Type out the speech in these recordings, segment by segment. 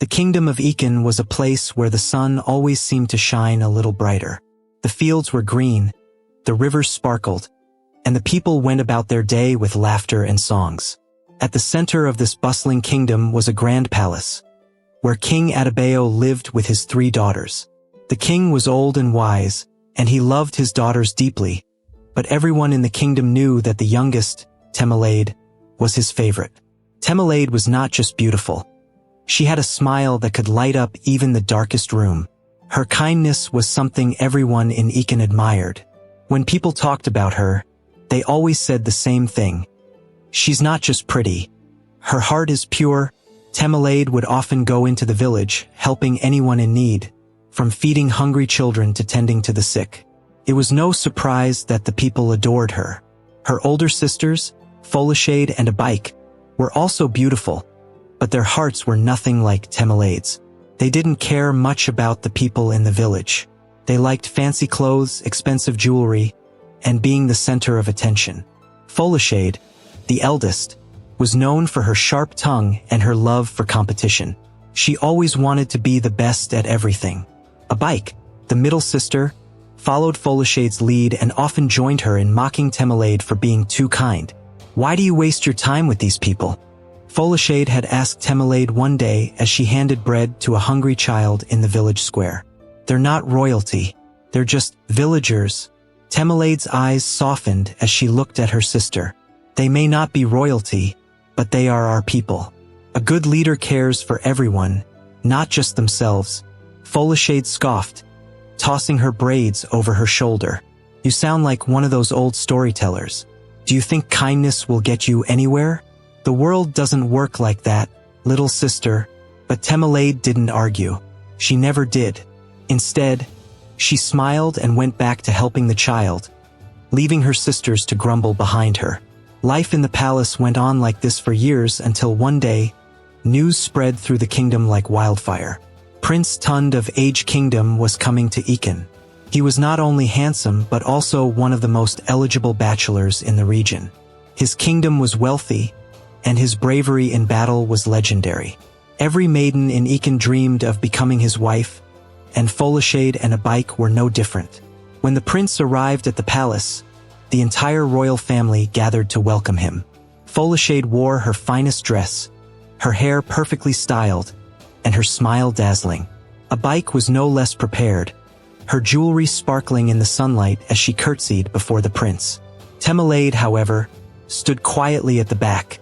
The kingdom of Ekin was a place where the sun always seemed to shine a little brighter. The fields were green, the rivers sparkled, and the people went about their day with laughter and songs. At the center of this bustling kingdom was a grand palace, where King Adebayo lived with his 3 daughters. The king was old and wise, and he loved his daughters deeply, but everyone in the kingdom knew that the youngest, Temelaide, was his favorite. Temelaide was not just beautiful. She had a smile that could light up even the darkest room. Her kindness was something everyone in Ekin admired. When people talked about her, they always said the same thing. She's not just pretty. Her heart is pure. Temelaide would often go into the village, helping anyone in need, from feeding hungry children to tending to the sick. It was no surprise that the people adored her. Her older sisters, Folashade and Abike, were also beautiful, but their hearts were nothing like Temelaide's. They didn't care much about the people in the village. They liked fancy clothes, expensive jewelry, and being the center of attention. Folashade, the eldest, was known for her sharp tongue and her love for competition. She always wanted to be the best at everything. Abike, the middle sister, followed Folashade's lead and often joined her in mocking Temelaide for being too kind. "Why do you waste your time with these people?" Folashade had asked Temelaide one day as she handed bread to a hungry child in the village square. "They're not royalty. They're just villagers." Temelaide's eyes softened as she looked at her sister. "They may not be royalty, but they are our people. A good leader cares for everyone, not just themselves." Folashade scoffed, tossing her braids over her shoulder. "You sound like one of those old storytellers. Do you think kindness will get you anywhere? The world doesn't work like that, little sister." But Temelaide didn't argue. She never did. Instead, she smiled and went back to helping the child, leaving her sisters to grumble behind her. Life in the palace went on like this for years until one day, news spread through the kingdom like wildfire. Prince Tund of Age Kingdom was coming to Ekin. He was not only handsome but also one of the most eligible bachelors in the region. His kingdom was wealthy, and his bravery in battle was legendary. Every maiden in Ekin dreamed of becoming his wife, and Folashade and Abike were no different. When the prince arrived at the palace, the entire royal family gathered to welcome him. Folashade wore her finest dress, her hair perfectly styled, and her smile dazzling. Abike was no less prepared, her jewelry sparkling in the sunlight as she curtsied before the prince. Temelaide, however, stood quietly at the back,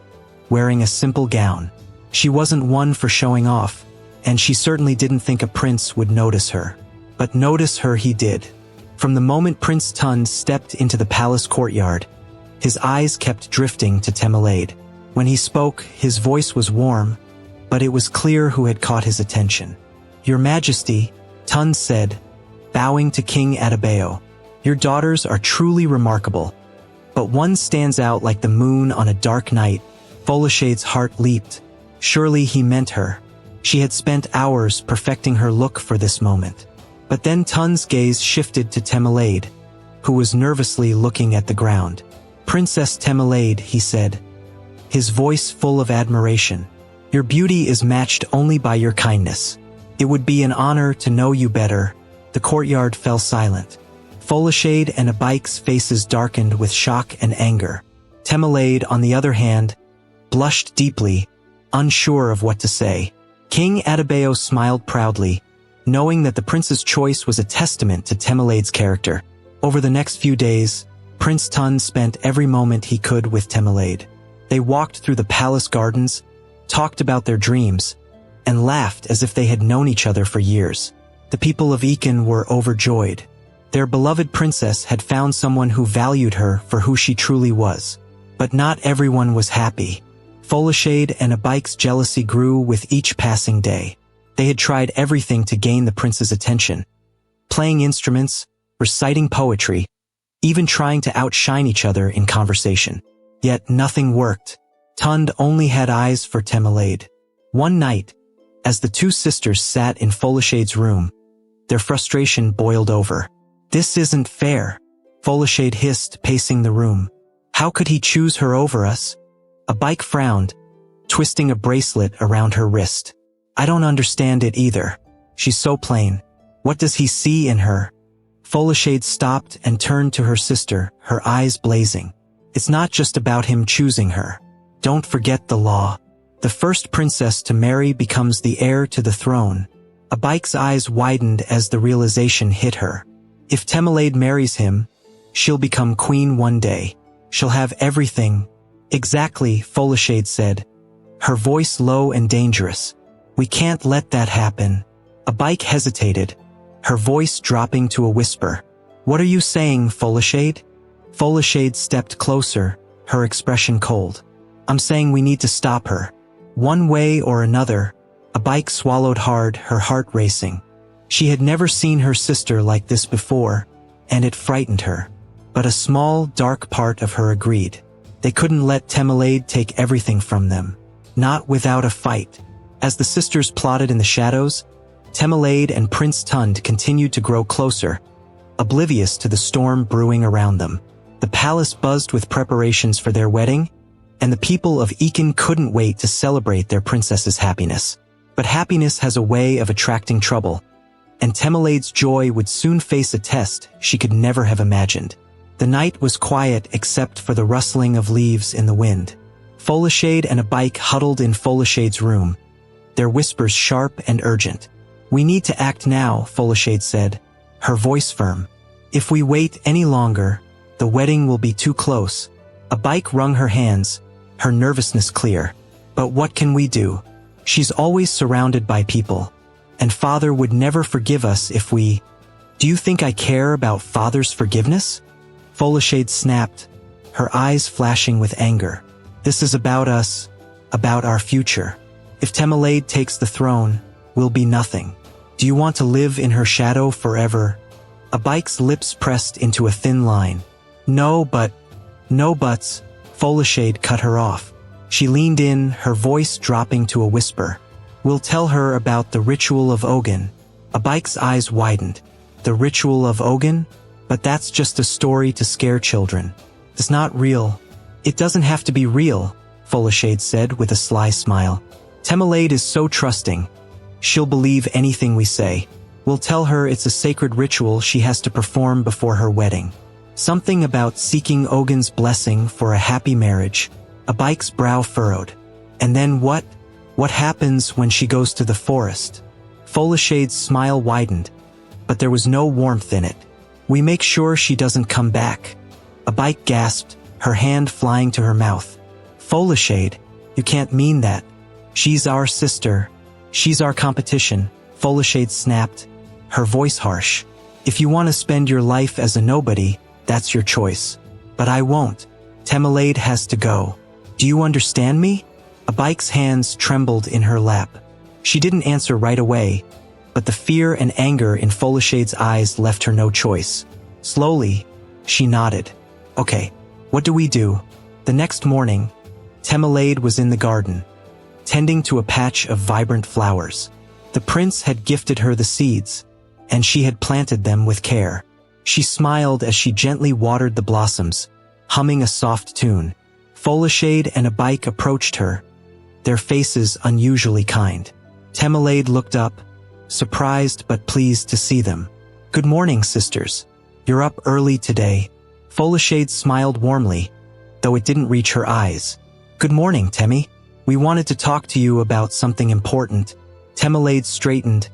wearing a simple gown. She wasn't one for showing off, and she certainly didn't think a prince would notice her. But notice her he did. From the moment Prince Tund stepped into the palace courtyard, his eyes kept drifting to Temelaide. When he spoke, his voice was warm, but it was clear who had caught his attention. "Your Majesty," Tund said, bowing to King Adebayo, "your daughters are truly remarkable, but one stands out like the moon on a dark night." Folashade's heart leaped. Surely he meant her. She had spent hours perfecting her look for this moment. But then Tund's gaze shifted to Temelaide, who was nervously looking at the ground. "Princess Temelaide," he said, his voice full of admiration, "your beauty is matched only by your kindness. It would be an honor to know you better." The courtyard fell silent. Folashade and Abike's faces darkened with shock and anger. Temelaide, on the other hand, blushed deeply, unsure of what to say. King Adebayo smiled proudly, knowing that the prince's choice was a testament to Temelaide's character. Over the next few days, Prince Tund spent every moment he could with Temelaide. They walked through the palace gardens, talked about their dreams, and laughed as if they had known each other for years. The people of Ekin were overjoyed. Their beloved princess had found someone who valued her for who she truly was. But not everyone was happy. Folashade and Abike's jealousy grew with each passing day. They had tried everything to gain the prince's attention, playing instruments, reciting poetry, even trying to outshine each other in conversation. Yet nothing worked. Tund only had eyes for Temelaide. One night, as the two sisters sat in Folashade's room, their frustration boiled over. "This isn't fair," Folashade hissed, pacing the room. "How could he choose her over us?" Abike frowned, twisting a bracelet around her wrist. I don't understand it either. She's so plain. What does he see in her? Folashade stopped and turned to her sister, her eyes blazing. It's not just about him choosing her. Don't forget the law. The first princess to marry becomes the heir to the throne. Abike's eyes widened as the realization hit her. If Temelade marries him, she'll become queen one day. She'll have everything. Exactly, Folashade said, her voice low and dangerous. We can't let that happen. Abike hesitated, her voice dropping to a whisper. What are you saying, Folashade? Folashade stepped closer, her expression cold. I'm saying we need to stop her. One way or another. Abike swallowed hard, her heart racing. She had never seen her sister like this before, and it frightened her. But a small, dark part of her agreed. They couldn't let Temelade take everything from them. Not without a fight. As the sisters plotted in the shadows, Temelade and Prince Tund continued to grow closer, oblivious to the storm brewing around them. The palace buzzed with preparations for their wedding, and the people of Ekin couldn't wait to celebrate their princess's happiness. But happiness has a way of attracting trouble, and Temelade's joy would soon face a test she could never have imagined. The night was quiet except for the rustling of leaves in the wind. Folashade and Abike huddled in Folashade's room, their whispers sharp and urgent. We need to act now, Folashade said, her voice firm. If we wait any longer, the wedding will be too close. Abike wrung her hands, her nervousness clear. But what can we do? She's always surrounded by people, and Father would never forgive us if we— Do you think I care about Father's forgiveness? Folashade snapped, her eyes flashing with anger. This is about us, about our future. If Temelade takes the throne, we'll be nothing. Do you want to live in her shadow forever? Abike's lips pressed into a thin line. No buts, Folashade cut her off. She leaned in, her voice dropping to a whisper. We'll tell her about the ritual of Ogun. Abike's eyes widened. The ritual of Ogun? But that's just a story to scare children. It's not real. It doesn't have to be real, Folashade said with a sly smile. Temelade is so trusting. She'll believe anything we say. We'll tell her it's a sacred ritual she has to perform before her wedding. Something about seeking Ogun's blessing for a happy marriage. Abike's brow furrowed. And then what? What happens when she goes to the forest? Folashade's smile widened, but there was no warmth in it. We make sure she doesn't come back. Abike gasped, her hand flying to her mouth. Folashade, you can't mean that. She's our sister. She's our competition, Folashade snapped, her voice harsh. If you want to spend your life as a nobody, that's your choice. But I won't. Temelade has to go. Do you understand me? Abike's hands trembled in her lap. She didn't answer right away, but the fear and anger in Folashade's eyes left her no choice. Slowly, she nodded. Okay, what do we do? The next morning, Temelade was in the garden, tending to a patch of vibrant flowers. The prince had gifted her the seeds, and she had planted them with care. She smiled as she gently watered the blossoms, humming a soft tune. Folashade and Abike approached her, their faces unusually kind. Temelade looked up, surprised but pleased to see them. Good morning, sisters. You're up early today. Folashade smiled warmly, though it didn't reach her eyes. Good morning, Temi. We wanted to talk to you about something important. Temelade straightened,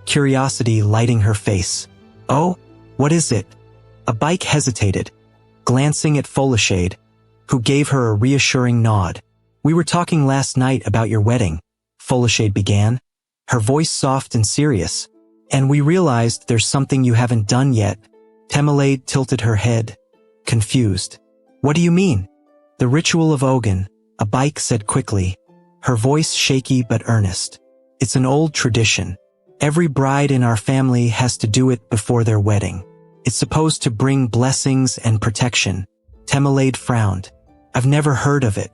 curiosity lighting her face. Oh, what is it? Abike hesitated, glancing at Folashade, who gave her a reassuring nod. We were talking last night about your wedding, Folashade began, her voice soft and serious. And we realized there's something you haven't done yet. Temelade tilted her head, confused. What do you mean? The ritual of Ogun, Abike said quickly, her voice shaky but earnest. It's an old tradition. Every bride in our family has to do it before their wedding. It's supposed to bring blessings and protection. Temelade frowned. I've never heard of it.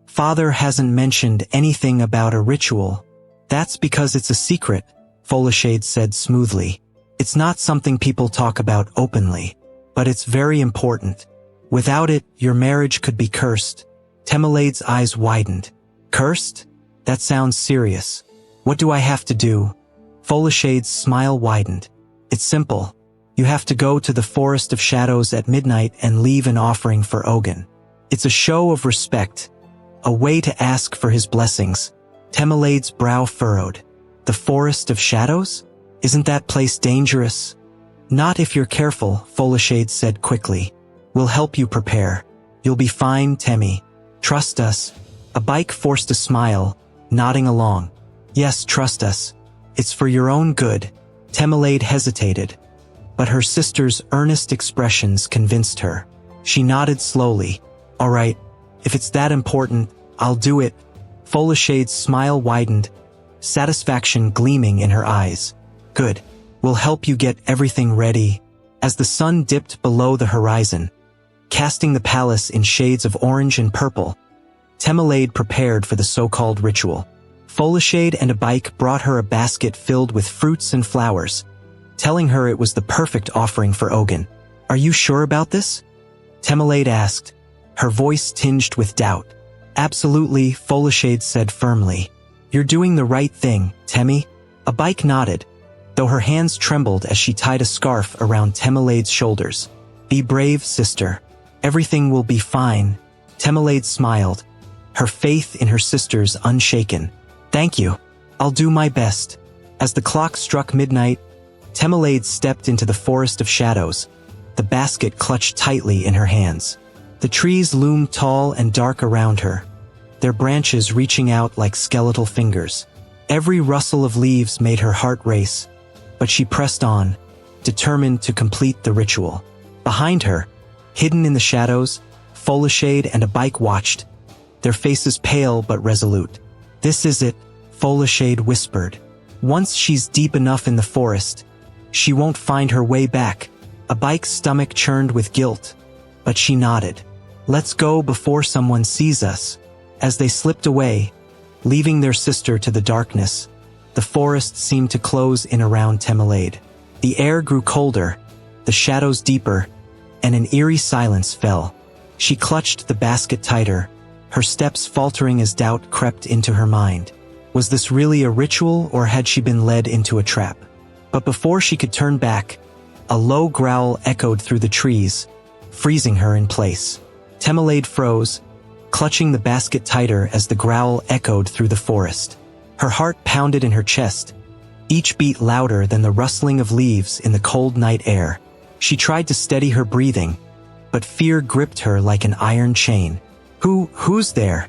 Father hasn't mentioned anything about a ritual. That's because it's a secret, Folashade said smoothly. It's not something people talk about openly, but it's very important. Without it, your marriage could be cursed. Temelade's eyes widened. Cursed? That sounds serious. What do I have to do? Folashade's smile widened. It's simple. You have to go to the Forest of Shadows at midnight and leave an offering for Ogun. It's a show of respect, a way to ask for his blessings. Temelade's brow furrowed. The Forest of Shadows? Isn't that place dangerous? Not if you're careful, Folashade said quickly. We'll help you prepare. You'll be fine, Temi. Trust us. A bike forced a smile, nodding along. Yes, trust us. It's for your own good. Temelade hesitated, but her sister's earnest expressions convinced her. She nodded slowly. All right, if it's that important, I'll do it. Folashade's smile widened, satisfaction gleaming in her eyes. Good. We'll help you get everything ready. As the sun dipped below the horizon, casting the palace in shades of orange and purple, Temelade prepared for the so-called ritual. Folashade and a bike brought her a basket filled with fruits and flowers, telling her it was the perfect offering for Ogun. Are you sure about this? Temelade asked, her voice tinged with doubt. Absolutely, Folashade said firmly. You're doing the right thing, Temi. A bike nodded, though her hands trembled as she tied a scarf around Temelade's shoulders. Be brave, sister. Everything will be fine. Temelade smiled, her faith in her sisters unshaken. Thank you. I'll do my best. As the clock struck midnight, Temelade stepped into the Forest of Shadows, the basket clutched tightly in her hands. The trees loomed tall and dark around her, their branches reaching out like skeletal fingers. Every rustle of leaves made her heart race, but she pressed on, determined to complete the ritual. Behind her, hidden in the shadows, Folashade and a bike watched, their faces pale but resolute. This is it, Folashade whispered. Once she's deep enough in the forest, she won't find her way back. A bike's stomach churned with guilt, but she nodded. Let's go before someone sees us. As they slipped away, leaving their sister to the darkness, the forest seemed to close in around Temelade. The air grew colder, the shadows deeper, and an eerie silence fell. She clutched the basket tighter, her steps faltering as doubt crept into her mind. Was this really a ritual, or had she been led into a trap? But before she could turn back, a low growl echoed through the trees, freezing her in place. Temelade froze, clutching the basket tighter as the growl echoed through the forest. Her heart pounded in her chest, each beat louder than the rustling of leaves in the cold night air. She tried to steady her breathing, but fear gripped her like an iron chain. Who's there?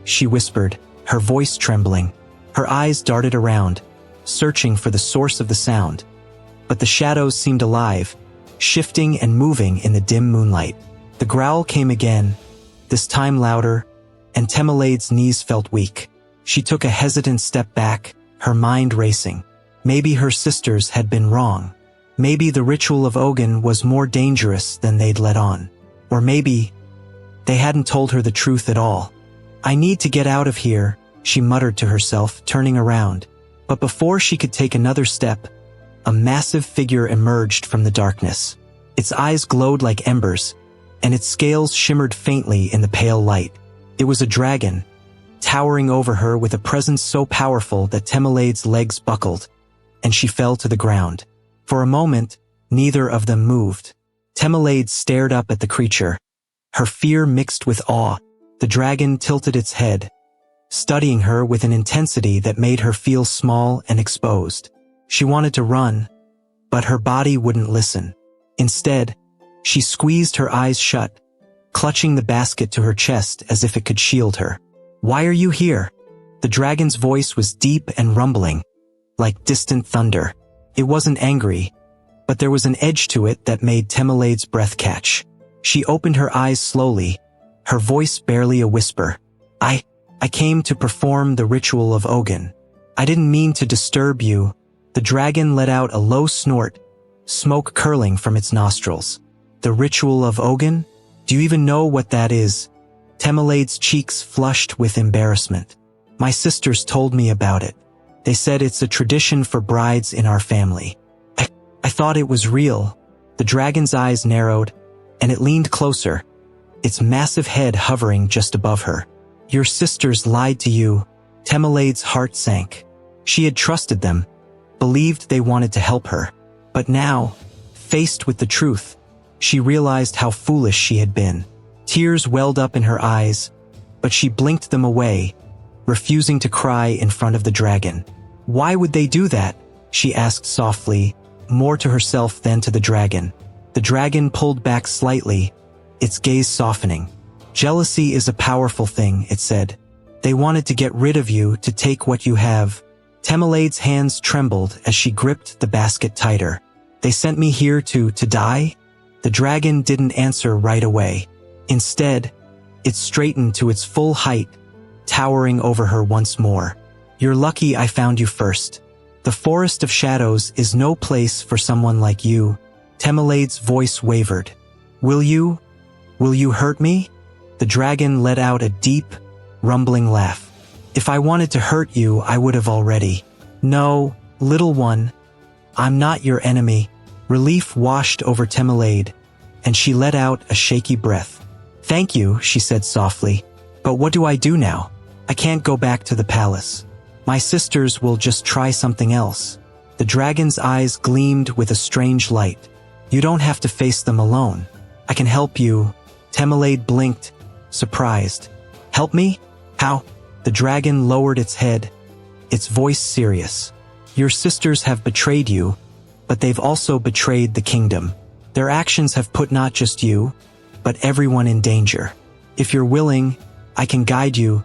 She whispered, her voice trembling. Her eyes darted around, searching for the source of the sound. But the shadows seemed alive, shifting and moving in the dim moonlight. The growl came again, this time louder, and Temelade's knees felt weak. She took a hesitant step back, her mind racing. Maybe her sisters had been wrong. Maybe the ritual of Ogun was more dangerous than they'd let on. Or maybe they hadn't told her the truth at all. I need to get out of here, she muttered to herself, turning around. But before she could take another step, a massive figure emerged from the darkness. Its eyes glowed like embers, and its scales shimmered faintly in the pale light. It was a dragon, towering over her with a presence so powerful that Temelade's legs buckled, and she fell to the ground. For a moment, neither of them moved. Temelade stared up at the creature, her fear mixed with awe. The dragon tilted its head, studying her with an intensity that made her feel small and exposed. She wanted to run, but her body wouldn't listen. Instead, she squeezed her eyes shut, clutching the basket to her chest as if it could shield her. Why are you here? The dragon's voice was deep and rumbling, like distant thunder. It wasn't angry, but there was an edge to it that made Temelade's breath catch. She opened her eyes slowly, her voice barely a whisper. I came to perform the ritual of Ogun. I didn't mean to disturb you. The dragon let out a low snort, smoke curling from its nostrils. The ritual of Ogun? Do you even know what that is? Temelade's cheeks flushed with embarrassment. My sisters told me about it. They said it's a tradition for brides in our family. I thought it was real. The dragon's eyes narrowed, and it leaned closer, its massive head hovering just above her. Your sisters lied to you. Temelade's heart sank. She had trusted them, believed they wanted to help her. But now, faced with the truth, she realized how foolish she had been. Tears welled up in her eyes, but she blinked them away, refusing to cry in front of the dragon. Why would they do that? She asked softly, more to herself than to the dragon. The dragon pulled back slightly, its gaze softening. Jealousy is a powerful thing, it said. They wanted to get rid of you, to take what you have. Temelade's hands trembled as she gripped the basket tighter. They sent me here to die? The dragon didn't answer right away. Instead, it straightened to its full height, towering over her once more. You're lucky I found you first. The Forest of Shadows is no place for someone like you. Temelade's voice wavered. Will you hurt me? The dragon let out a deep, rumbling laugh. If I wanted to hurt you, I would have already. No, little one. I'm not your enemy. Relief washed over Temelade, and she let out a shaky breath. Thank you, she said softly. But what do I do now? I can't go back to the palace. My sisters will just try something else. The dragon's eyes gleamed with a strange light. You don't have to face them alone. I can help you. Temelade blinked, surprised. Help me? How? The dragon lowered its head, its voice serious. Your sisters have betrayed you, but they've also betrayed the kingdom. Their actions have put not just you, but everyone in danger. If you're willing, I can guide you,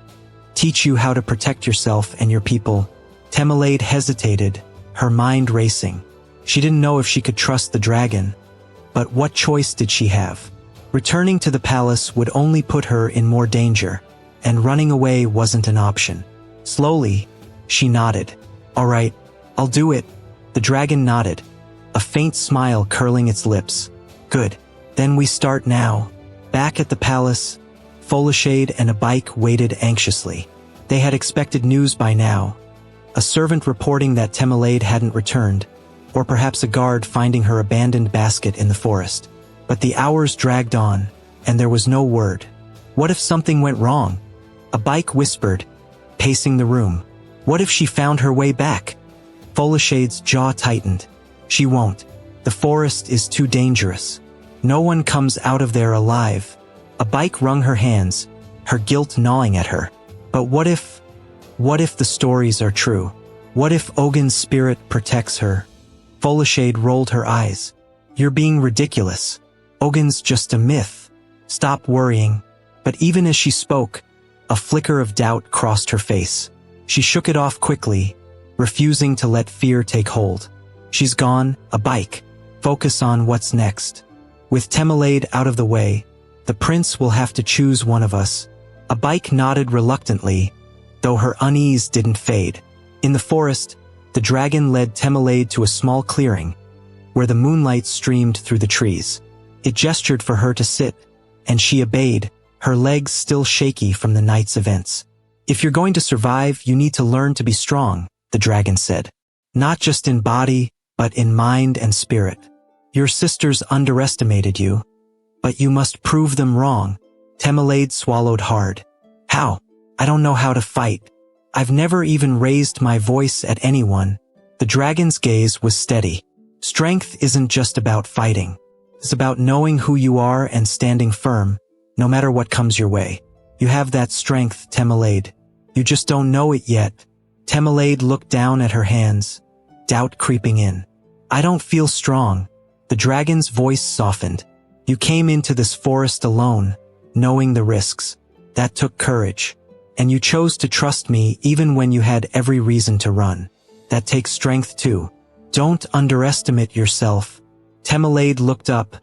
teach you how to protect yourself and your people. Temelade hesitated, her mind racing. She didn't know if she could trust the dragon, but what choice did she have? Returning to the palace would only put her in more danger, and running away wasn't an option. Slowly, she nodded. All right, I'll do it. The dragon nodded, a faint smile curling its lips. Good. Then we start now. Back at the palace, Folashade and a bike waited anxiously. They had expected news by now. A servant reporting that Temelade hadn't returned, or perhaps a guard finding her abandoned basket in the forest. But the hours dragged on, and there was no word. What if something went wrong? A bike whispered, pacing the room. What if she found her way back? Folashade's jaw tightened. She won't. The forest is too dangerous. No one comes out of there alive. A bike wrung her hands, her guilt gnawing at her. But what if the stories are true? What if Ogun's spirit protects her? Folashade rolled her eyes. You're being ridiculous. Ogun's just a myth. Stop worrying. But even as she spoke, a flicker of doubt crossed her face. She shook it off quickly, refusing to let fear take hold. She's gone, a bike. Focus on what's next. With Temelade out of the way, the prince will have to choose one of us. A bike nodded reluctantly, though her unease didn't fade. In the forest, the dragon led Temelade to a small clearing, where the moonlight streamed through the trees. It gestured for her to sit, and she obeyed, her legs still shaky from the night's events. If you're going to survive, you need to learn to be strong, the dragon said. Not just in body, but in mind and spirit. Your sisters underestimated you, but you must prove them wrong. Temelade swallowed hard. How? I don't know how to fight. I've never even raised my voice at anyone. The dragon's gaze was steady. Strength isn't just about fighting. It's about knowing who you are and standing firm, no matter what comes your way. You have that strength, Temelade. You just don't know it yet. Temelade looked down at her hands, doubt creeping in. I don't feel strong. The dragon's voice softened. You came into this forest alone, knowing the risks. That took courage. And you chose to trust me even when you had every reason to run. That takes strength too. Don't underestimate yourself. Temelade looked up,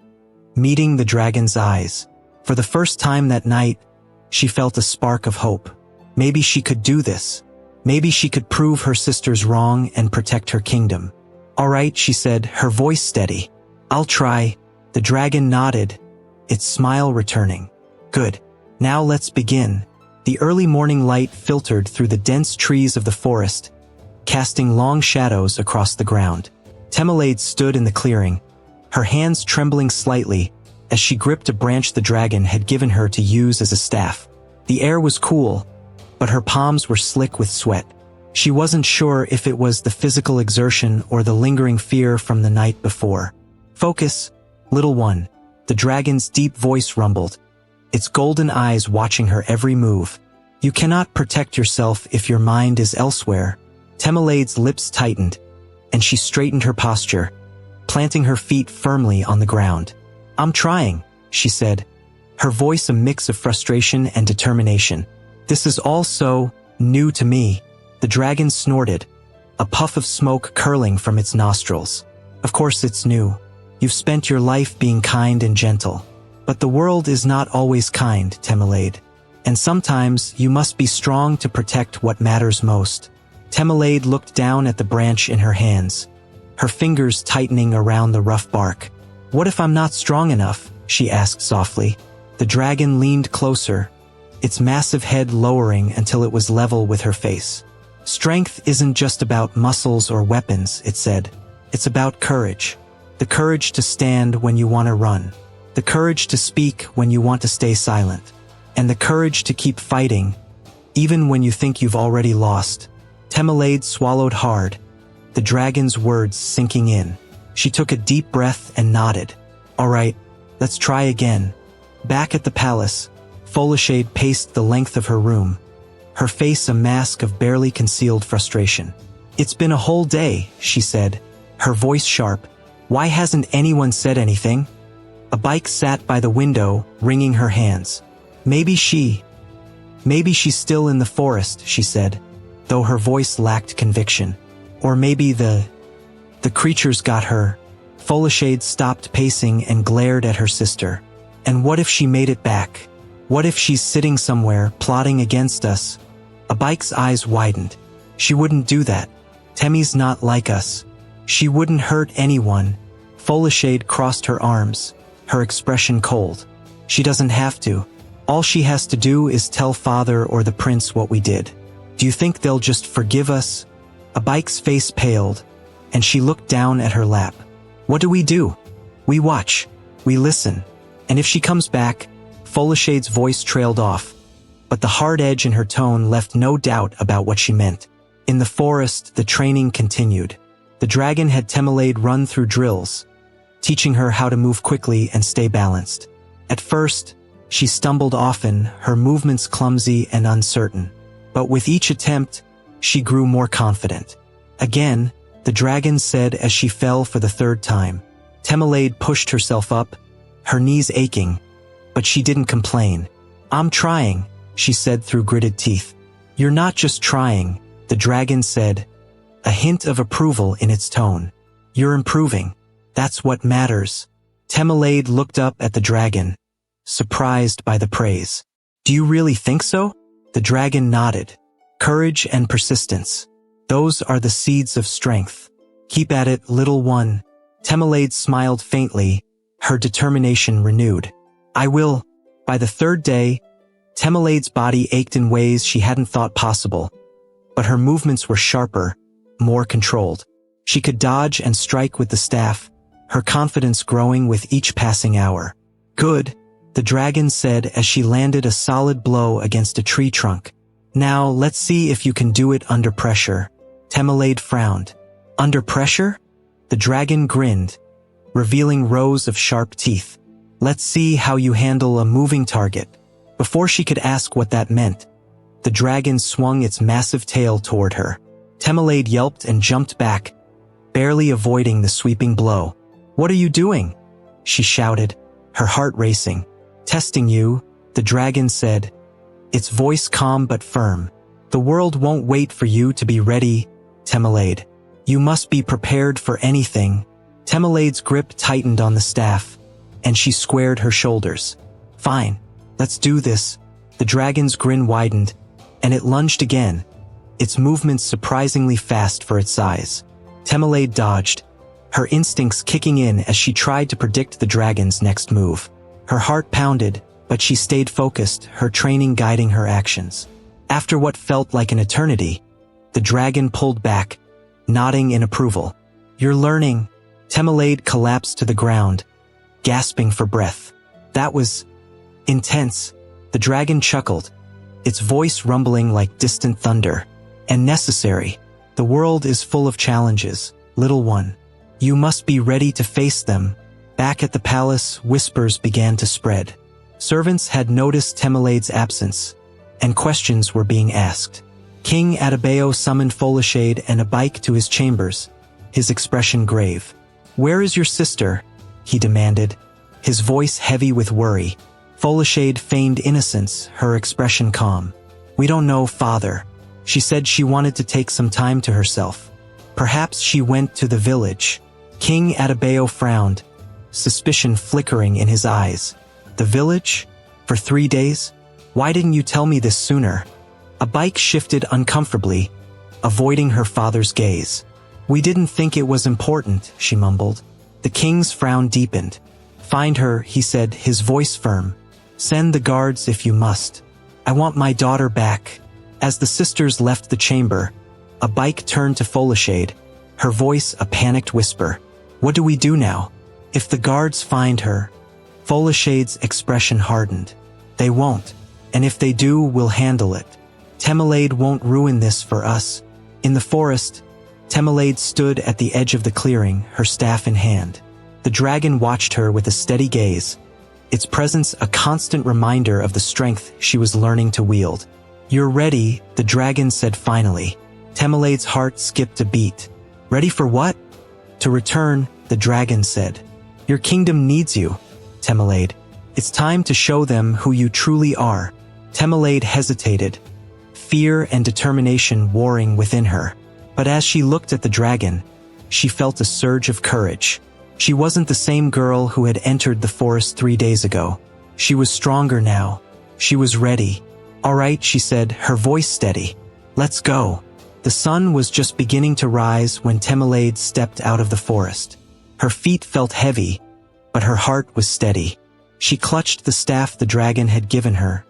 meeting the dragon's eyes. For the first time that night, she felt a spark of hope. Maybe she could do this. Maybe she could prove her sisters wrong and protect her kingdom. All right, she said, her voice steady. I'll try. The dragon nodded, its smile returning. Good. Now let's begin. The early morning light filtered through the dense trees of the forest, casting long shadows across the ground. Temelade stood in the clearing, her hands trembling slightly as she gripped a branch the dragon had given her to use as a staff. The air was cool, but her palms were slick with sweat. She wasn't sure if it was the physical exertion or the lingering fear from the night before. "Focus, little one," the dragon's deep voice rumbled, its golden eyes watching her every move. "You cannot protect yourself if your mind is elsewhere." Temelade's lips tightened, and she straightened her posture, planting her feet firmly on the ground. "I'm trying," she said, her voice a mix of frustration and determination. "This is all so new to me." The dragon snorted, a puff of smoke curling from its nostrils. "Of course it's new. You've spent your life being kind and gentle. But the world is not always kind, Temelade. And sometimes you must be strong to protect what matters most." Temelade looked down at the branch in her hands, her fingers tightening around the rough bark. "What if I'm not strong enough?" she asked softly. The dragon leaned closer, its massive head lowering until it was level with her face. "Strength isn't just about muscles or weapons," it said. "It's about courage. The courage to stand when you want to run. The courage to speak when you want to stay silent. And the courage to keep fighting, even when you think you've already lost." Temelade swallowed hard, the dragon's words sinking in. She took a deep breath and nodded. "All right, let's try again." Back at the palace, Folashade paced the length of her room, her face a mask of barely concealed frustration. "It's been a whole day," she said, her voice sharp. "Why hasn't anyone said anything?" A bike sat by the window, wringing her hands. Maybe she's still in the forest," she said, though her voice lacked conviction. "Or maybe the creatures got her." Folashade stopped pacing and glared at her sister. "And what if she made it back? What if she's sitting somewhere, plotting against us?" A bike's eyes widened. "She wouldn't do that. Temmy's not like us. She wouldn't hurt anyone." Folashade crossed her arms, her expression cold. "She doesn't have to. All she has to do is tell father or the prince what we did. Do you think they'll just forgive us?" A bike's face paled, and she looked down at her lap. "What do? We watch. We listen. And if she comes back..." Folashade's voice trailed off, but the hard edge in her tone left no doubt about what she meant. In the forest, the training continued. The dragon had Temelade run through drills, teaching her how to move quickly and stay balanced. At first, she stumbled often, her movements clumsy and uncertain. But with each attempt, she grew more confident. Again, the dragon said as she fell for the third time. Temelade pushed herself up, her knees aching, but she didn't complain. "I'm trying," she said through gritted teeth. "You're not just trying," the dragon said, a hint of approval in its tone. "You're improving. That's what matters." Temelade looked up at the dragon, surprised by the praise. "Do you really think so?" The dragon nodded. "Courage and persistence. Those are the seeds of strength. Keep at it, little one." Temelade smiled faintly, her determination renewed. "I will." By the third day, Temelade's body ached in ways she hadn't thought possible, but her movements were sharper, more controlled. She could dodge and strike with the staff, her confidence growing with each passing hour. "Good," the dragon said as she landed a solid blow against a tree trunk. "Now let's see if you can do it under pressure." Temelade frowned. "Under pressure?" The dragon grinned, revealing rows of sharp teeth. "Let's see how you handle a moving target." Before she could ask what that meant, the dragon swung its massive tail toward her. Temelade yelped and jumped back, barely avoiding the sweeping blow. "What are you doing?" she shouted, her heart racing. "Testing you," the dragon said, its voice calm but firm. "The world won't wait for you to be ready, Temelade. You must be prepared for anything." Temelade's grip tightened on the staff, and she squared her shoulders. "Fine, let's do this." The dragon's grin widened, and it lunged again, its movements surprisingly fast for its size. Temelade dodged, her instincts kicking in as she tried to predict the dragon's next move. Her heart pounded, but she stayed focused, her training guiding her actions. After what felt like an eternity, the dragon pulled back, nodding in approval. "You're learning." Temelade collapsed to the ground, gasping for breath. "That was intense." The dragon chuckled, its voice rumbling like distant thunder. and necessary. The world is full of challenges, little one. You must be ready to face them. Back at the palace, whispers began to spread. Servants had noticed Temelade's absence, and questions were being asked. King Adebayo summoned Folashade and a bike to his chambers, his expression grave. "Where is your sister?" he demanded, his voice heavy with worry. Folashade feigned innocence, her expression calm. "We don't know, father. She said she wanted to take some time to herself. Perhaps she went to the village." King Adebayo frowned, suspicion flickering in his eyes. "The village? For 3 days? Why didn't you tell me this sooner?" A bike shifted uncomfortably, avoiding her father's gaze. "We didn't think it was important," she mumbled. The king's frown deepened. "Find her," he said, his voice firm. "Send the guards if you must. I want my daughter back." As the sisters left the chamber, a bike turned to Folashade, her voice a panicked whisper. "What do we do now? If the guards find her?" Folashade's expression hardened. "They won't. And if they do, we'll handle it. Temelade won't ruin this for us." In the forest, Temelade stood at the edge of the clearing, her staff in hand. The dragon watched her with a steady gaze, its presence a constant reminder of the strength she was learning to wield. "You're ready," the dragon said finally. Temelade's heart skipped a beat. "Ready for what?" "To return," the dragon said. "Your kingdom needs you, Temelade. It's time to show them who you truly are." Temelade hesitated, fear and determination warring within her. But as she looked at the dragon, she felt a surge of courage. She wasn't the same girl who had entered the forest 3 days ago. She was stronger now. She was ready. "All right," she said, her voice steady. "Let's go." The sun was just beginning to rise when Temelade stepped out of the forest. Her feet felt heavy, but her heart was steady. She clutched the staff the dragon had given her,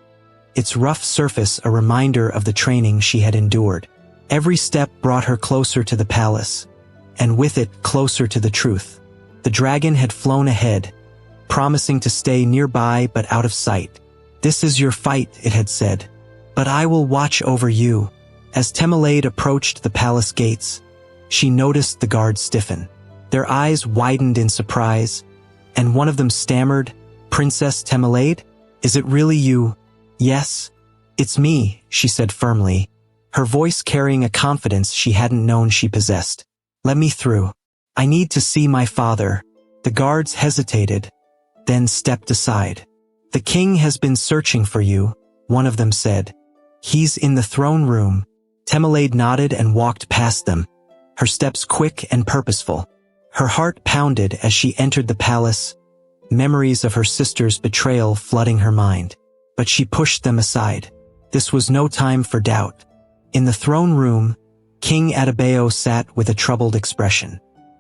its rough surface a reminder of the training she had endured. Every step brought her closer to the palace, and with it closer to the truth. The dragon had flown ahead, promising to stay nearby but out of sight. "This is your fight," it had said, "but I will watch over you." As Temelade approached the palace gates, she noticed the guards stiffen. Their eyes widened in surprise, and one of them stammered, "Princess Temelade? Is it really you?" "Yes, it's me," she said firmly, her voice carrying a confidence she hadn't known she possessed. "Let me through. I need to see my father." The guards hesitated, then stepped aside. "The king has been searching for you," one of them said. "He's in the throne room." Temelade nodded and walked past them, her steps quick and purposeful. Her heart pounded as she entered the palace, memories of her sister's betrayal flooding her mind. But she pushed them aside. This was no time for doubt. In the throne room, King Adebayo sat with a troubled expression.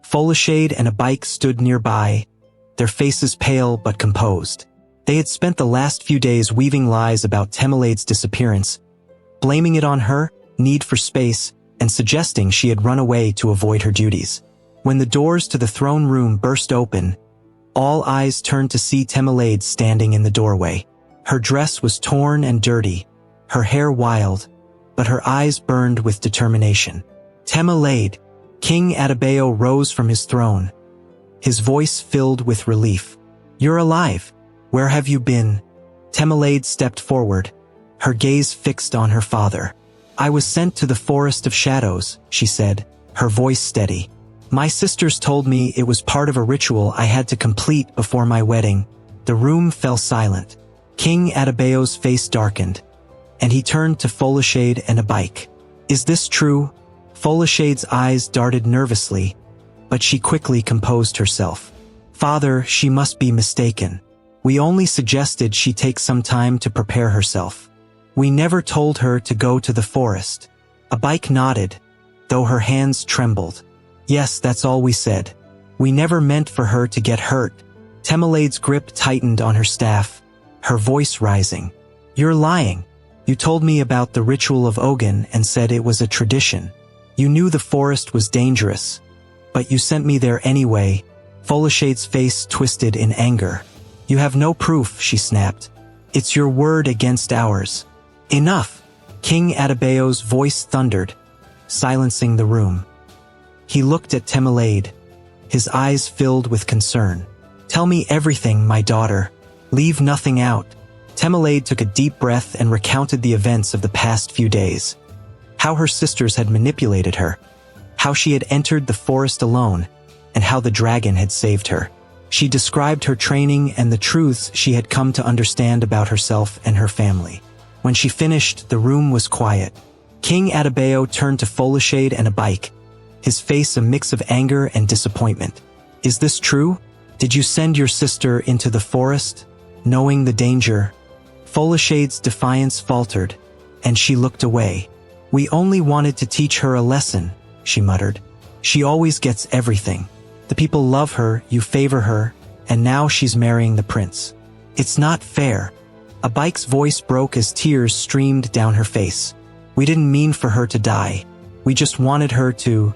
Folashade and a bike stood nearby, their faces pale but composed. They had spent the last few days weaving lies about Temelade's disappearance, blaming it on her, need for space, and suggesting she had run away to avoid her duties. When the doors to the throne room burst open, all eyes turned to see Temelade standing in the doorway. Her dress was torn and dirty, her hair wild, but her eyes burned with determination. "Temelade!" King Adebayo rose from his throne, his voice filled with relief. "You're alive. Where have you been?" Temelade stepped forward, her gaze fixed on her father. "I was sent to the Forest of Shadows," she said, her voice steady. "My sisters told me it was part of a ritual I had to complete before my wedding." The room fell silent. King Adebayo's face darkened, and he turned to Folashade and a bike. "Is this true?" Folashade's eyes darted nervously, but she quickly composed herself. "Father, she must be mistaken. We only suggested she take some time to prepare herself. We never told her to go to the forest." A bike nodded, though her hands trembled. "Yes, that's all we said. We never meant for her to get hurt." Temelade's grip tightened on her staff, her voice rising. "You're lying. You told me about the ritual of Ogun and said it was a tradition. You knew the forest was dangerous, but you sent me there anyway." Folashade's face twisted in anger. "You have no proof," she snapped. "It's your word against ours." "Enough!" King Adebayo's voice thundered, silencing the room. He looked at Temelaide, his eyes filled with concern. "Tell me everything, my daughter. Leave nothing out." Temelaide took a deep breath and recounted the events of the past few days. How her sisters had manipulated her, how she had entered the forest alone, and how the dragon had saved her. She described her training and the truths she had come to understand about herself and her family. When she finished, the room was quiet. King Atabeo turned to Folashade and Abike, his face a mix of anger and disappointment. "Is this true? Did you send your sister into the forest, knowing the danger?" Folashade's defiance faltered, and she looked away. "We only wanted to teach her a lesson," she muttered. "She always gets everything. The people love her, you favor her, and now she's marrying the prince. It's not fair." Abike's voice broke as tears streamed down her face. "We didn't mean for her to die. We just wanted her to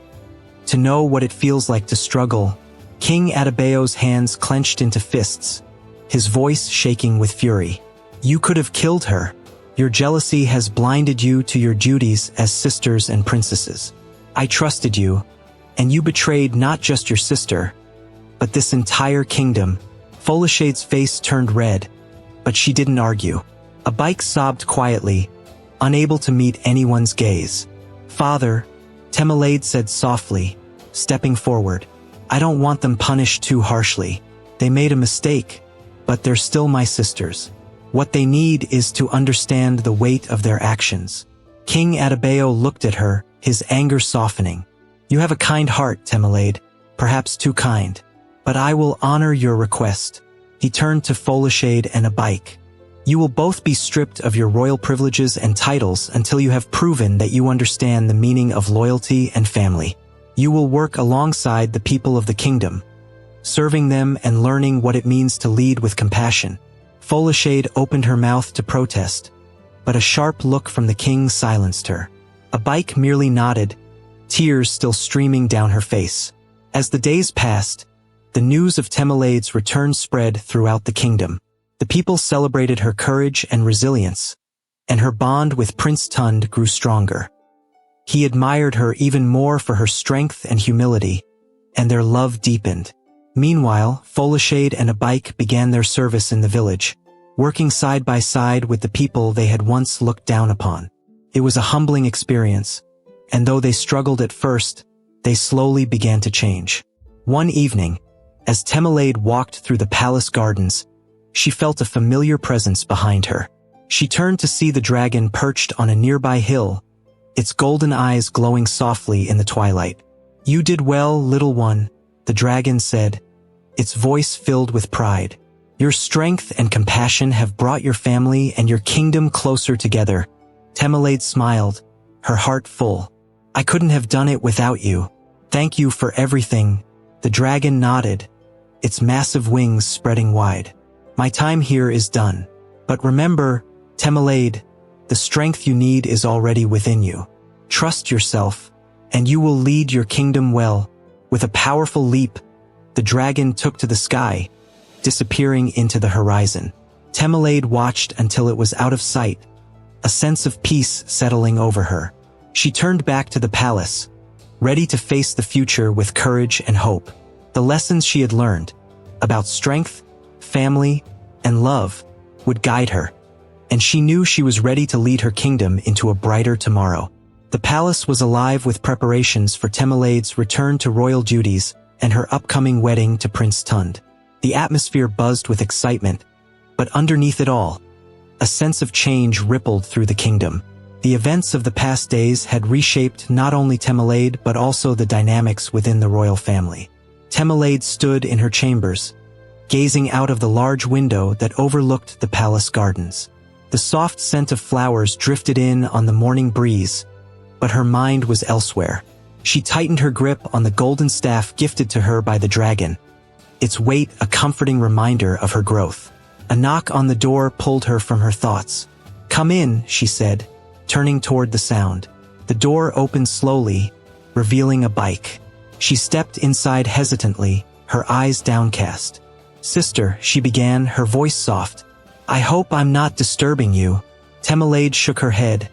know what it feels like to struggle." King Atabeo's hands clenched into fists, his voice shaking with fury. "You could have killed her. Your jealousy has blinded you to your duties as sisters and princesses. I trusted you, and you betrayed not just your sister, but this entire kingdom." Folashade's face turned red, but she didn't argue. Abike sobbed quietly, unable to meet anyone's gaze. "Father," Temelaide said softly, stepping forward, "I don't want them punished too harshly. They made a mistake, but they're still my sisters. What they need is to understand the weight of their actions." King Atabeo looked at her, his anger softening. "You have a kind heart, Temelaide, perhaps too kind, but I will honor your request." He turned to Folashade and Abike. "You will both be stripped of your royal privileges and titles until you have proven that you understand the meaning of loyalty and family. You will work alongside the people of the kingdom, serving them and learning what it means to lead with compassion." Folashade opened her mouth to protest, but a sharp look from the king silenced her. Abike merely nodded, tears still streaming down her face. As the days passed, the news of Temelaide's return spread throughout the kingdom. The people celebrated her courage and resilience, and her bond with Prince Tund grew stronger. He admired her even more for her strength and humility, and their love deepened. Meanwhile, Folashade and Abike began their service in the village, working side by side with the people they had once looked down upon. It was a humbling experience, and though they struggled at first, they slowly began to change. One evening, as Temelaide walked through the palace gardens, she felt a familiar presence behind her. She turned to see the dragon perched on a nearby hill, its golden eyes glowing softly in the twilight. "You did well, little one," the dragon said, its voice filled with pride. "Your strength and compassion have brought your family and your kingdom closer together." Temelaide smiled, her heart full. "I couldn't have done it without you. Thank you for everything." The dragon nodded, its massive wings spreading wide. "My time here is done. But remember, Temelaide, the strength you need is already within you. Trust yourself, and you will lead your kingdom well." With a powerful leap, the dragon took to the sky, disappearing into the horizon. Temelaide watched until it was out of sight, a sense of peace settling over her. She turned back to the palace, ready to face the future with courage and hope. The lessons she had learned about strength, family, and love would guide her, and she knew she was ready to lead her kingdom into a brighter tomorrow. The palace was alive with preparations for Temelaide's return to royal duties and her upcoming wedding to Prince Tund. The atmosphere buzzed with excitement, but underneath it all, a sense of change rippled through the kingdom. The events of the past days had reshaped not only Temelaide but also the dynamics within the royal family. Temelaide stood in her chambers, gazing out of the large window that overlooked the palace gardens. The soft scent of flowers drifted in on the morning breeze, but her mind was elsewhere. She tightened her grip on the golden staff gifted to her by the dragon, its weight a comforting reminder of her growth. A knock on the door pulled her from her thoughts. "Come in," she said, turning toward the sound. The door opened slowly, revealing Abike. She stepped inside hesitantly, her eyes downcast. "Sister," she began, her voice soft, "I hope I'm not disturbing you." Temelaide shook her head,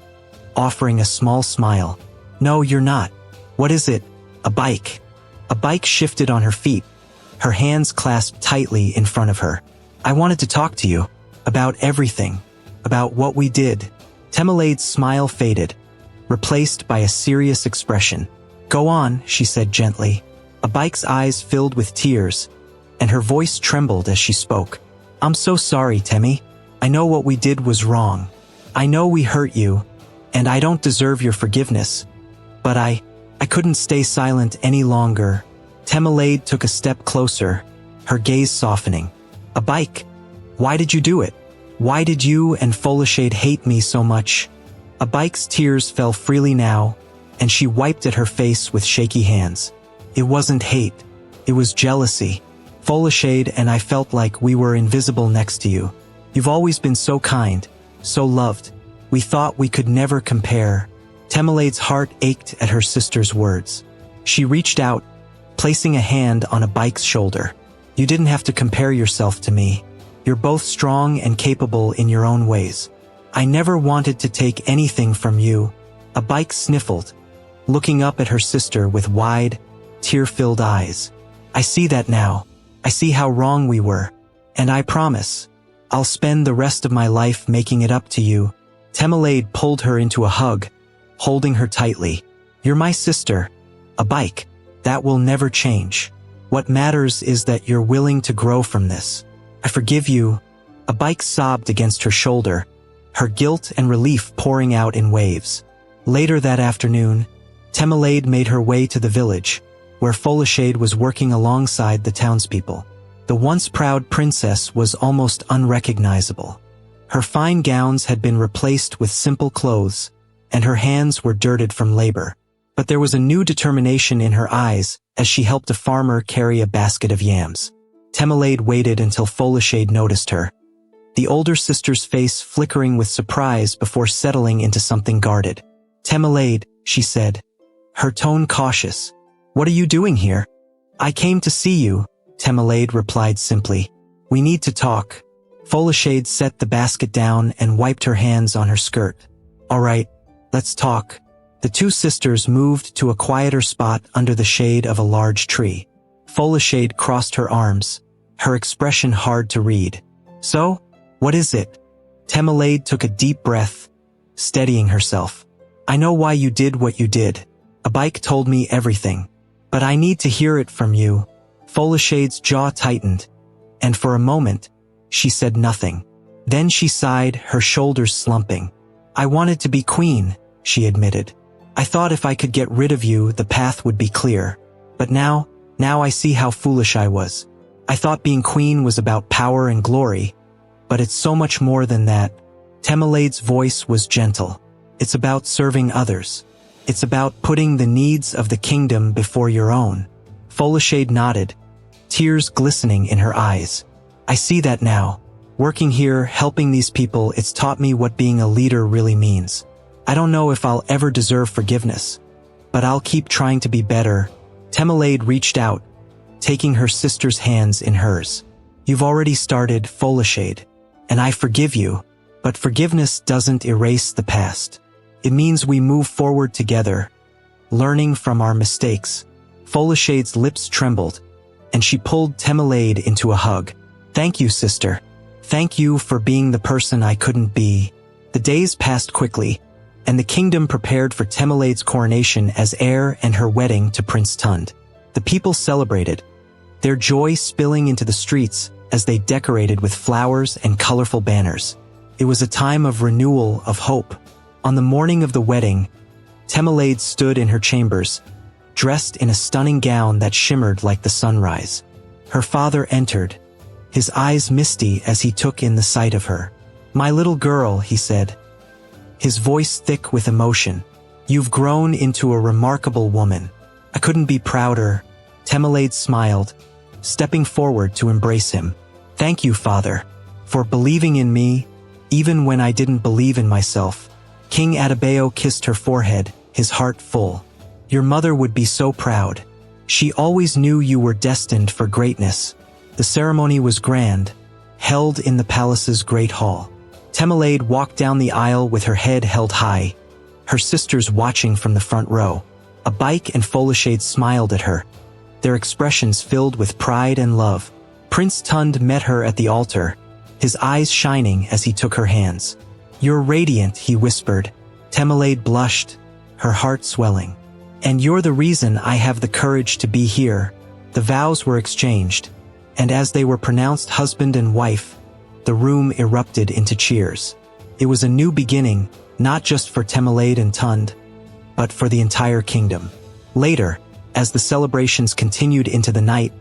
offering a small smile. No, you're not. What is it? A bike. A bike shifted on her feet, her hands clasped tightly in front of her. I wanted to talk to you. About everything. About what we did. Temelade's smile faded, replaced by a serious expression. Go on, she said gently. A bike's eyes filled with tears, and her voice trembled as she spoke. I'm so sorry, Temi. I know what we did was wrong. I know we hurt you, and I don't deserve your forgiveness. But I couldn't stay silent any longer. Temelade took a step closer, her gaze softening. A bike? Why did you do it? Why did you and Folashade hate me so much? A bike's tears fell freely now, and she wiped at her face with shaky hands. It wasn't hate. It was jealousy. Folashade and I felt like we were invisible next to you. You've always been so kind, so loved. We thought we could never compare. Temelade's heart ached at her sister's words. She reached out, placing a hand on a bike's shoulder. You didn't have to compare yourself to me. You're both strong and capable in your own ways. I never wanted to take anything from you. A bike sniffled, looking up at her sister with wide, tear-filled eyes. I see that now. I see how wrong we were. And I promise, I'll spend the rest of my life making it up to you. Temelade pulled her into a hug, holding her tightly. You're my sister. A bike. That will never change. What matters is that you're willing to grow from this. I forgive you. A bike sobbed against her shoulder, her guilt and relief pouring out in waves. Later that afternoon, Temelade made her way to the village, where Folashade was working alongside the townspeople. The once proud princess was almost unrecognizable. Her fine gowns had been replaced with simple clothes, and her hands were dirted from labor. But there was a new determination in her eyes as she helped a farmer carry a basket of yams. Temelade waited until Folashade noticed her, the older sister's face flickering with surprise before settling into something guarded. Temelade, she said, her tone cautious. What are you doing here? I came to see you, Temelade replied simply. We need to talk. Folashade set the basket down and wiped her hands on her skirt. All right, let's talk. The two sisters moved to a quieter spot under the shade of a large tree. Folashade crossed her arms, her expression hard to read. So, what is it? Temelade took a deep breath, steadying herself. I know why you did what you did. A bike told me everything. But I need to hear it from you. Folashade's jaw tightened, and for a moment, she said nothing. Then she sighed, her shoulders slumping. I wanted to be queen, she admitted. I thought if I could get rid of you, the path would be clear. But now I see how foolish I was. I thought being queen was about power and glory, but it's so much more than that. Temelade's voice was gentle. It's about serving others. It's about putting the needs of the kingdom before your own. Folashade nodded, tears glistening in her eyes. I see that now. Working here, helping these people, it's taught me what being a leader really means. I don't know if I'll ever deserve forgiveness, but I'll keep trying to be better. Temelade reached out, taking her sister's hands in hers. You've already started, Folashade, and I forgive you, but forgiveness doesn't erase the past. It means we move forward together, learning from our mistakes. Folashade's lips trembled, and she pulled Temelade into a hug. Thank you, sister. Thank you for being the person I couldn't be. The days passed quickly, and the kingdom prepared for Temelade's coronation as heir and her wedding to Prince Tund. The people celebrated, their joy spilling into the streets as they decorated with flowers and colorful banners. It was a time of renewal, of hope. On the morning of the wedding, Temelade stood in her chambers, dressed in a stunning gown that shimmered like the sunrise. Her father entered, his eyes misty as he took in the sight of her. My little girl, he said, his voice thick with emotion. You've grown into a remarkable woman. I couldn't be prouder. Temelade smiled, stepping forward to embrace him. Thank you, father, for believing in me, even when I didn't believe in myself. King Adebayo kissed her forehead, his heart full. Your mother would be so proud. She always knew you were destined for greatness. The ceremony was grand, held in the palace's great hall. Temelade walked down the aisle with her head held high, her sisters watching from the front row. A bike and Folashade smiled at her, their expressions filled with pride and love. Prince Tund met her at the altar, his eyes shining as he took her hands. "You're radiant," he whispered. Temelaide blushed, her heart swelling. "And you're the reason I have the courage to be here." The vows were exchanged, and as they were pronounced husband and wife, the room erupted into cheers. It was a new beginning, not just for Temelaide and Tund, but for the entire kingdom. Later, as the celebrations continued into the night,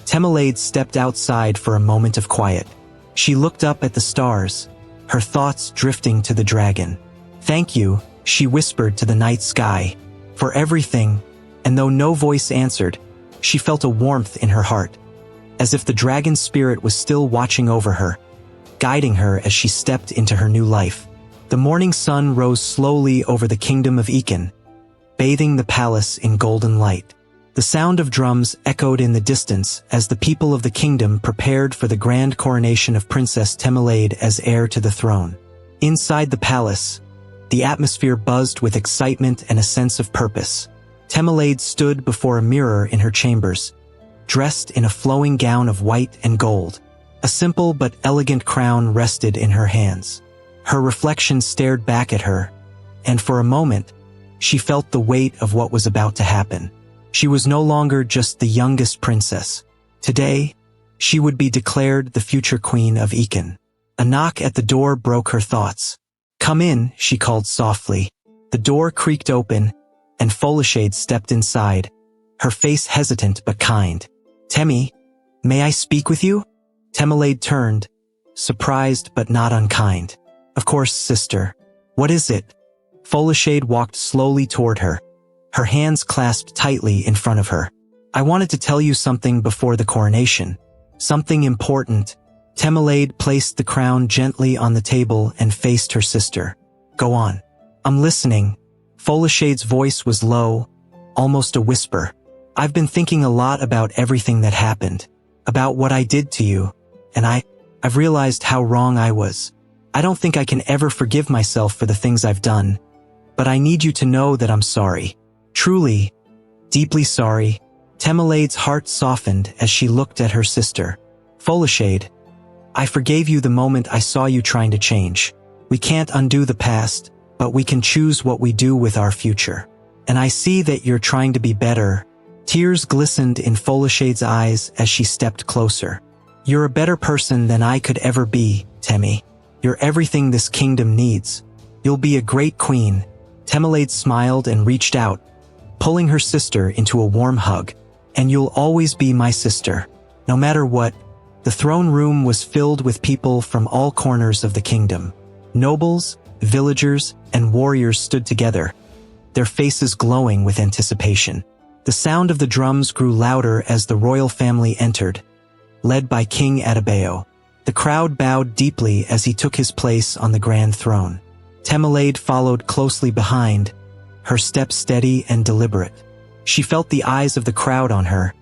Temelaide stepped outside for a moment of quiet. She looked up at the stars, her thoughts drifting to the dragon. "Thank you," she whispered to the night sky, "for everything," and though no voice answered, she felt a warmth in her heart, as if the dragon's spirit was still watching over her, guiding her as she stepped into her new life. The morning sun rose slowly over the kingdom of Ekin, bathing the palace in golden light. The sound of drums echoed in the distance as the people of the kingdom prepared for the grand coronation of Princess Temelaide as heir to the throne. Inside the palace, the atmosphere buzzed with excitement and a sense of purpose. Temelaide stood before a mirror in her chambers, dressed in a flowing gown of white and gold. A simple but elegant crown rested in her hands. Her reflection stared back at her, and for a moment, she felt the weight of what was about to happen. She was no longer just the youngest princess. Today, she would be declared the future queen of Ekin. A knock at the door broke her thoughts. "Come in," she called softly. The door creaked open, and Folashade stepped inside, her face hesitant but kind. "Temi, may I speak with you?" Temelaide turned, surprised but not unkind. "Of course, sister. What is it?" Folashade walked slowly toward her, her hands clasped tightly in front of her. "I wanted to tell you something before the coronation. Something important." Temelaide placed the crown gently on the table and faced her sister. "Go on." "I'm listening." Folashade's voice was low, almost a whisper. "I've been thinking a lot about everything that happened, about what I did to you, and I've realized how wrong I was. I don't think I can ever forgive myself for the things I've done, but I need you to know that I'm sorry. Truly, deeply sorry." Temelaide's heart softened as she looked at her sister. "Folashade, I forgave you the moment I saw you trying to change. We can't undo the past, but we can choose what we do with our future. And I see that you're trying to be better." Tears glistened in Folashade's eyes as she stepped closer. "You're a better person than I could ever be, Temi. You're everything this kingdom needs. You'll be a great queen." Temelaide smiled and reached out, pulling her sister into a warm hug. "And you'll always be my sister, no matter what." The throne room was filled with people from all corners of the kingdom. Nobles, villagers, and warriors stood together, their faces glowing with anticipation. The sound of the drums grew louder as the royal family entered, led by King Adebayo. The crowd bowed deeply as he took his place on the grand throne. Temelaide followed closely behind, her steps steady and deliberate. She felt the eyes of the crowd on her,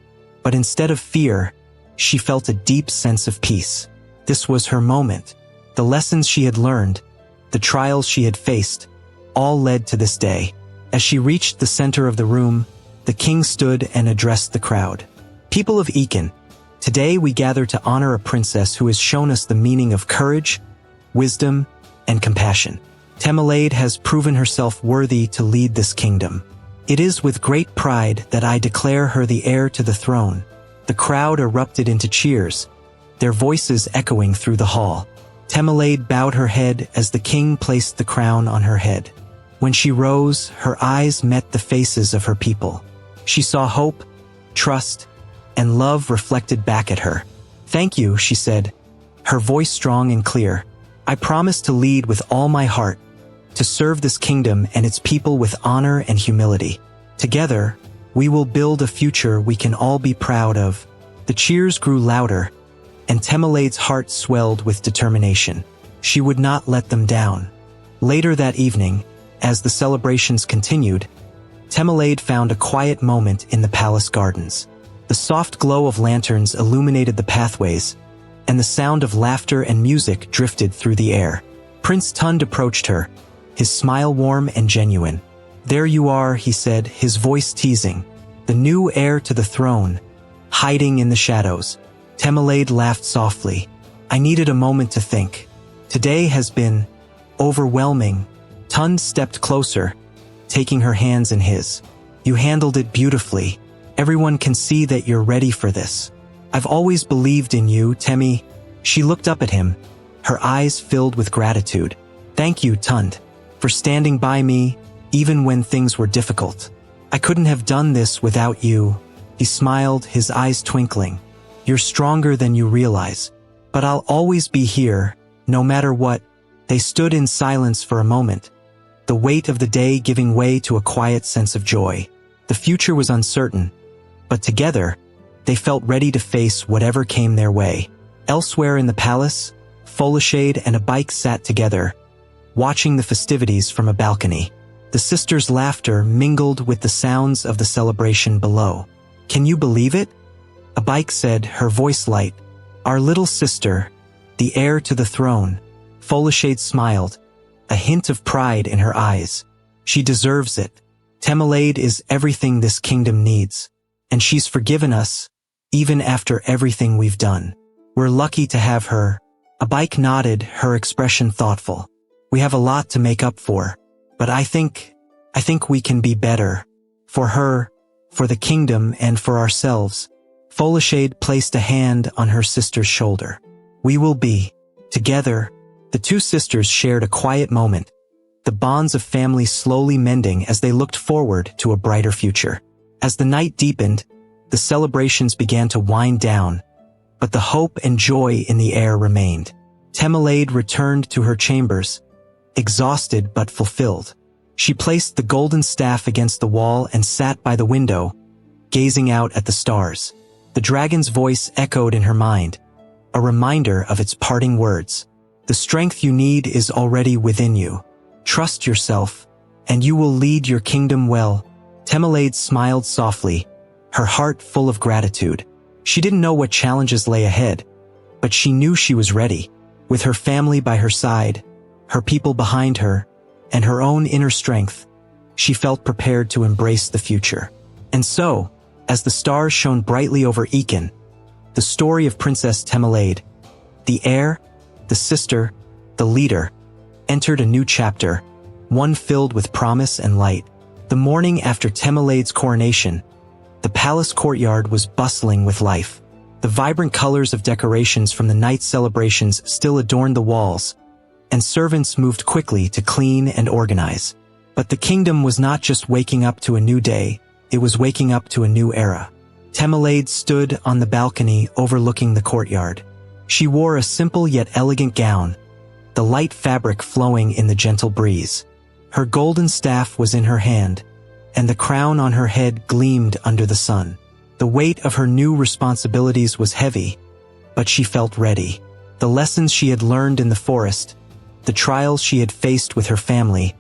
but instead of fear, she felt a deep sense of peace. This was her moment. The lessons she had learned, the trials she had faced, all led to this day. As she reached the center of the room, the king stood and addressed the crowd. "People of Ekin, today we gather to honor a princess who has shown us the meaning of courage, wisdom, and compassion. Temelaide has proven herself worthy to lead this kingdom. It is with great pride that I declare her the heir to the throne." The crowd erupted into cheers, their voices echoing through the hall. Temelaide bowed her head as the king placed the crown on her head. When she rose, her eyes met the faces of her people. She saw hope, trust, and love reflected back at her. "Thank you," she said, her voice strong and clear. "I promise to lead with all my heart, to serve this kingdom and its people with honor and humility. Together, we will build a future we can all be proud of." The cheers grew louder, and Temelaide's heart swelled with determination. She would not let them down. Later that evening, as the celebrations continued, Temelaide found a quiet moment in the palace gardens. The soft glow of lanterns illuminated the pathways, and the sound of laughter and music drifted through the air. Prince Tund approached her, his smile warm and genuine. "There you are," he said, his voice teasing. "The new heir to the throne, hiding in the shadows." Tamerlane laughed softly. "I needed a moment to think. Today has been overwhelming." Tund stepped closer, taking her hands in his. "You handled it beautifully. Everyone can see that you're ready for this. I've always believed in you, Temi." She looked up at him, her eyes filled with gratitude. "Thank you, Tund, for standing by me, even when things were difficult. I couldn't have done this without you." He smiled, his eyes twinkling. "You're stronger than you realize. But I'll always be here, no matter what." They stood in silence for a moment, the weight of the day giving way to a quiet sense of joy. The future was uncertain, but together, they felt ready to face whatever came their way. Elsewhere in the palace, Folashade and a bike sat together, watching the festivities from a balcony. The sisters' laughter mingled with the sounds of the celebration below. "Can you believe it?" A bike said, her voice light. "Our little sister, the heir to the throne." Folashade smiled, a hint of pride in her eyes. "She deserves it. Tamerlane is everything this kingdom needs. And she's forgiven us, even after everything we've done. We're lucky to have her." A bike nodded, her expression thoughtful. "We have a lot to make up for. But I think we can be better. For her, for the kingdom, and for ourselves." Folashade placed a hand on her sister's shoulder. "We will be together." The two sisters shared a quiet moment, the bonds of family slowly mending as they looked forward to a brighter future. As the night deepened, the celebrations began to wind down, but the hope and joy in the air remained. Tamerlane returned to her chambers, exhausted but fulfilled. She placed the golden staff against the wall and sat by the window, gazing out at the stars. The dragon's voice echoed in her mind, a reminder of its parting words. "The strength you need is already within you. Trust yourself, and you will lead your kingdom well." Tamerlane smiled softly, her heart full of gratitude. She didn't know what challenges lay ahead, but she knew she was ready. With her family by her side, her people behind her, and her own inner strength, she felt prepared to embrace the future. And so, as the stars shone brightly over Ekin, the story of Princess Tamerlane, the heir, the sister, the leader, entered a new chapter, one filled with promise and light. The morning after Tamerlane's coronation, the palace courtyard was bustling with life. The vibrant colors of decorations from the night celebrations still adorned the walls, and servants moved quickly to clean and organize. But the kingdom was not just waking up to a new day, it was waking up to a new era. Tamerlane stood on the balcony overlooking the courtyard. She wore a simple yet elegant gown, the light fabric flowing in the gentle breeze. Her golden staff was in her hand, and the crown on her head gleamed under the sun. The weight of her new responsibilities was heavy, but she felt ready. The lessons she had learned in the forest, the trials she had faced with her family,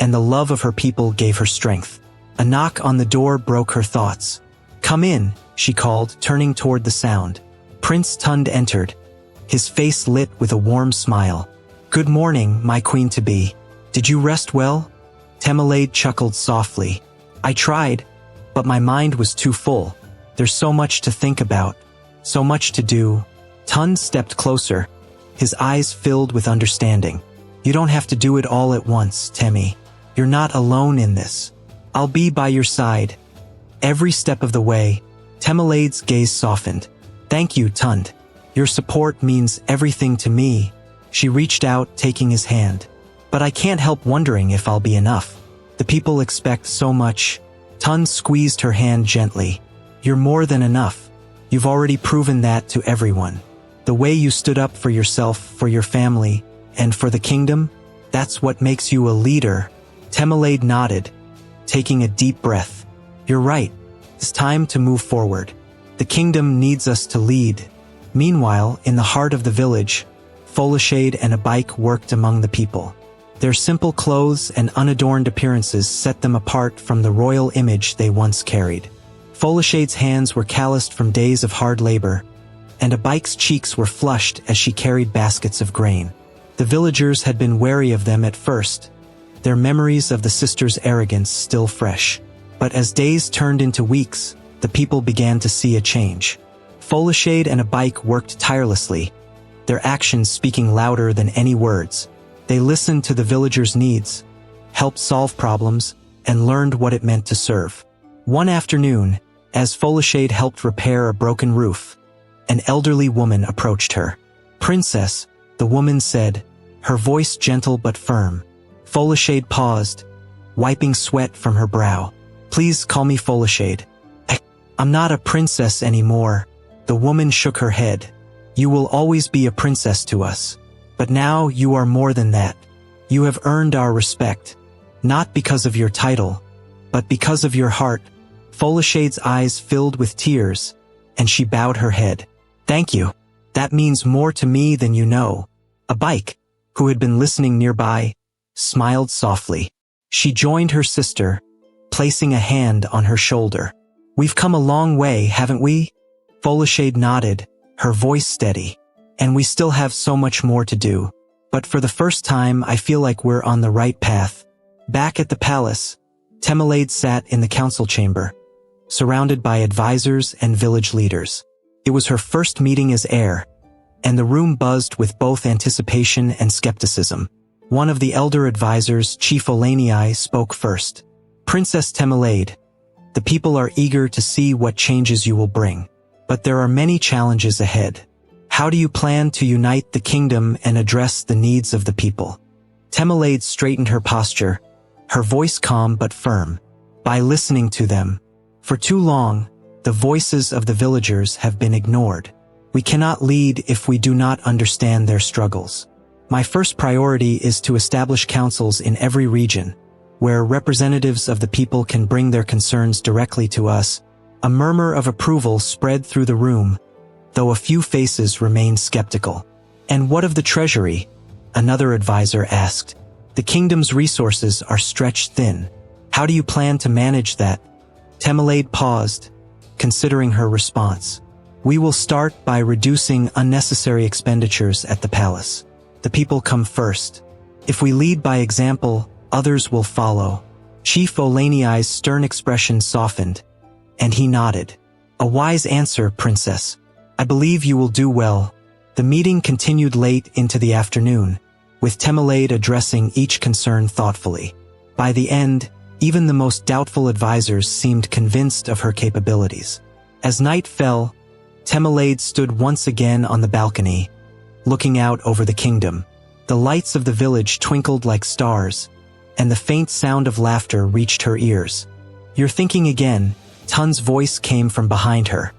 and the love of her people gave her strength. A knock on the door broke her thoughts. "Come in," she called, turning toward the sound. Prince Tund entered, his face lit with a warm smile. "Good morning, my queen-to-be. Did you rest well?" Tamerlane chuckled softly. "I tried, but my mind was too full. There's so much to think about, so much to do." Tund stepped closer, his eyes filled with understanding. "You don't have to do it all at once, Temi. You're not alone in this. I'll be by your side, every step of the way." Tamerlane's gaze softened. "Thank you, Tund. Your support means everything to me." She reached out, taking his hand. "But I can't help wondering if I'll be enough. The people expect so much." Tund squeezed her hand gently. "You're more than enough. You've already proven that to everyone. The way you stood up for yourself, for your family, and for the kingdom, that's what makes you a leader." Tamerlane nodded, taking a deep breath. "You're right. It's time to move forward. The kingdom needs us to lead." Meanwhile, in the heart of the village, Folashade and a bike worked among the people. Their simple clothes and unadorned appearances set them apart from the royal image they once carried. Folashade's hands were calloused from days of hard labor, and a bike's cheeks were flushed as she carried baskets of grain. The villagers had been wary of them at first, their memories of the sisters' arrogance still fresh. But as days turned into weeks, the people began to see a change. Folashade and a bike worked tirelessly, their actions speaking louder than any words. They listened to the villagers' needs, helped solve problems, and learned what it meant to serve. One afternoon, as Folashade helped repair a broken roof, an elderly woman approached her. "Princess," the woman said, her voice gentle but firm. Folashade paused, wiping sweat from her brow. "Please call me Folashade. I'm not a princess anymore." The woman shook her head. "You will always be a princess to us. But now you are more than that. You have earned our respect, not because of your title, but because of your heart." Folashade's eyes filled with tears, and she bowed her head. "Thank you. That means more to me than you know." A bike, who had been listening nearby, smiled softly. She joined her sister, placing a hand on her shoulder. "We've come a long way, haven't we?" Folashade nodded, her voice steady. "And we still have so much more to do. But for the first time, I feel like we're on the right path." Back at the palace, Temelade sat in the council chamber, surrounded by advisors and village leaders. It was her first meeting as heir, and the room buzzed with both anticipation and skepticism. One of the elder advisors, Chief Olanei, spoke first. "Princess Temelade, the people are eager to see what changes you will bring. But there are many challenges ahead. How do you plan to unite the kingdom and address the needs of the people?" Temelade straightened her posture, her voice calm but firm. "By listening to them. For too long, the voices of the villagers have been ignored. We cannot lead if we do not understand their struggles. My first priority is to establish councils in every region, where representatives of the people can bring their concerns directly to us." A murmur of approval spread through the room, though a few faces remained skeptical. "And what of the treasury?" another advisor asked. "The kingdom's resources are stretched thin. How do you plan to manage that?" Temelade paused, considering her response. "We will start by reducing unnecessary expenditures at the palace. The people come first. If we lead by example, others will follow." Chief Olanei's stern expression softened, and he nodded. "A wise answer, Princess. I believe you will do well." The meeting continued late into the afternoon, with Temelade addressing each concern thoughtfully. By the end, even the most doubtful advisors seemed convinced of her capabilities. As night fell, Temelade stood once again on the balcony, looking out over the kingdom. The lights of the village twinkled like stars, and the faint sound of laughter reached her ears. "You're thinking again," Tun's voice came from behind her.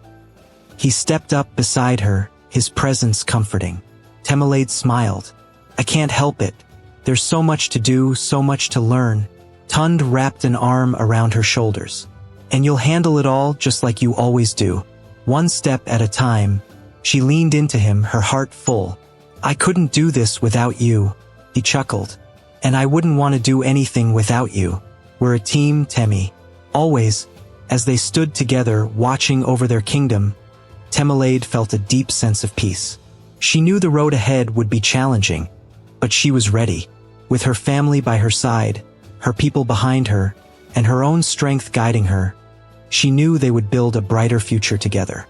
He stepped up beside her, his presence comforting. Temelade smiled. "I can't help it. There's so much to do, so much to learn." Tund wrapped an arm around her shoulders. "And you'll handle it all just like you always do. One step at a time." She leaned into him, her heart full. "I couldn't do this without you," he chuckled. "And I wouldn't want to do anything without you. We're a team, Temi. Always." As they stood together, watching over their kingdom, Temelade felt a deep sense of peace. She knew the road ahead would be challenging, but she was ready. With her family by her side, her people behind her, and her own strength guiding her, she knew they would build a brighter future together.